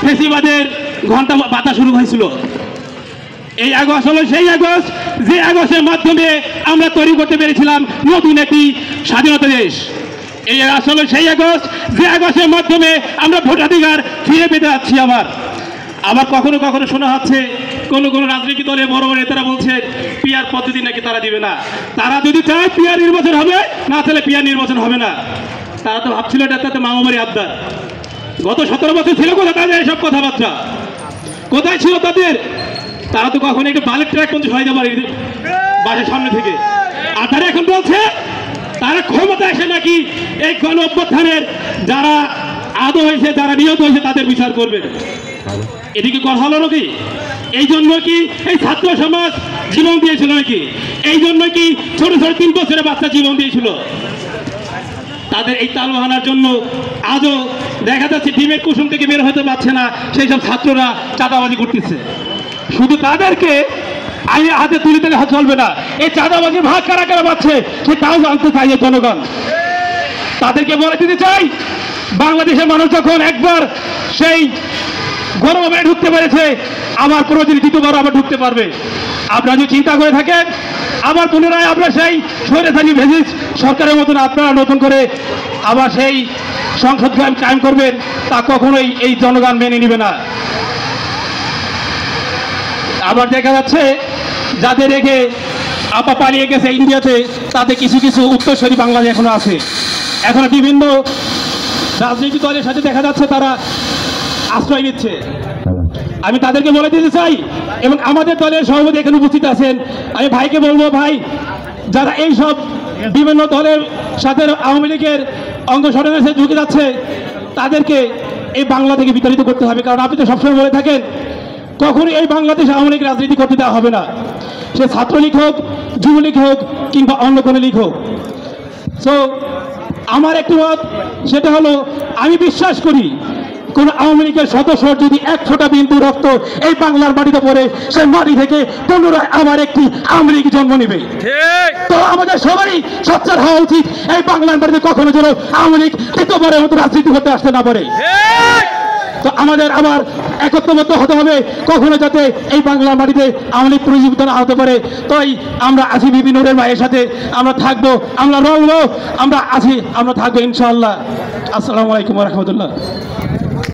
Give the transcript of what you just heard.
ফেসিবাদের ঘন্টা বাতা শুরু হয়েছিল। এই আগস্ট হলো সেই আগস্ট যে আগস্টের মাধ্যমে আমরা তৈরি করতে পেরেছিলাম নতুন একটি স্বাধীনতা দেশ। এই আসলে সেই আগস্ট যে আগস্টের মাধ্যমে আমরা ভোটাধিকার ফিরে পেতে যাচ্ছি। আবার কখনো কখনো শোনা হচ্ছে কোনো রাজনৈতিক দলের বড় বড় নেতারা বলছে পিআর পদ্ধতি নাকি তারা দিবে না। তারা যদি চায় পিআর নির্বাচন হবে, না তাহলে পিআর নির্বাচন হবে না। তারা তো ভাবছিল এটা তো মামাবাড়ি আবদার। গত 17 বছর ছিল কোথায় তাদের এইসব কথাবার্তা? কোথায় ছিল তাদের? তারা তো কখনো একটা বালের ট্র্যাক পর্যন্ত সরাইতে পারে বাসের সামনে থেকে। আর তারা এখন বলছে তারা ক্ষমতা এসে নাকি এই গণ অভ্যুত্থানের যারা আহত হয়েছে, যারা নিহত হয়েছে তাদের বিচার করবে। এদিকে কথা হলো নাকি? এই জন্য কি এই ছাত্র সমাজ জীবন দিয়েছিল নাকি? এই জন্য কি ছোট ছোট 3 বছরের বাচ্চা জীবন দিয়েছিল? তাদের এই তালবাহানার জন্য আজও দেখা যাচ্ছে ডিমের কুসুম থেকে বের হতে পারছে না সেই সব ছাত্ররা চাঁদাবাজি করতেছে। শুধু তাদেরকে হাতে তুলে দিলে চলবে না, এই চাঁদাবাজি ভাগ কারা কারা পাচ্ছে সেটাও জানতে চাই জনগণ। তাদেরকে বলে দিতে চাই, বাংলাদেশের মানুষ যখন একবার সেই গণভবনে ঢুকতে পেরেছে, আবার কোনোদিন দ্বিতীয়বার আবার ঢুকতে পারবে। আপনারা যদি চিন্তা করে থাকেন আবার পুনরায় আপনারা সেই স্বৈরাচারী ফ্যাসিস্ট সরকারের মতন আপনারা নতুন করে আবার সেই সংসদ কায়েম করবেন, তা কখনোই এই জনগণ মেনে নেবে না। আবার দেখা যাচ্ছে যাদের রেখে আপা পালিয়ে গেছে ইন্ডিয়াতে, তাদের কিছু কিছু উত্তরসূরি বাংলাদেশ এখনো আছে। এখনো বিভিন্ন রাজনৈতিক দলের সাথে দেখা যাচ্ছে তারা আশ্রয় নিচ্ছে। আমি তাদেরকে বলে দিতে চাই, এবং আমাদের দলের সভাপতি এখানে উপস্থিত আছেন, আমি ভাইকে বলবো, ভাই যারা এই সব বিভিন্ন দলের সাথে আওয়ামী লীগের অঙ্গ সংগঠনের সাথে ঢুকে যাচ্ছে, তাদেরকে এই বাংলা থেকে বিতাড়িত করতে হবে। কারণ আপনি তো সবসময় বলে থাকেন কখনোই এই বাংলাদেশ আওয়ামী লীগ রাজনীতি করতে দেওয়া হবে না, সে ছাত্রলীগ হোক, যুবলীগ হোক, কিংবা অন্য কোনো লীগ হোক। সো আমার একটি মত, সেটা হলো আমি বিশ্বাস করি কোন আওয়ামী লীগের সদস্য যদি 100টা বিন্দু রক্ত এই বাংলার মাটিতে পড়ে, সেই মাটি থেকে পুনরায় আবার একটি আওয়ামী লীগ জন্ম নেবে। তো আমাদের সবারই সোচ্চার হওয়া উচিত, এই বাংলার মাটিতে কখনো যেন আওয়ামী লীগ দ্বিতীয়বারের মতো রাজনীতি করতে আসতে না পারে। তো আমাদের আবার একত্রবদ্ধ হতে হবে, কখনো যাতে এই বাংলার মাটিতে আওয়ামী লীগ পুনর্জীবিত না হতে পারে। তাই আমরা আছি বিপিনুরের ভাইয়ের সাথে, আমরা থাকবো, আমরা লড়বো, আমরা আছি, আমরা থাকবো ইনশাআল্লাহ। আসসালামু আলাইকুম ওয়া রাহমাতুল্লাহ।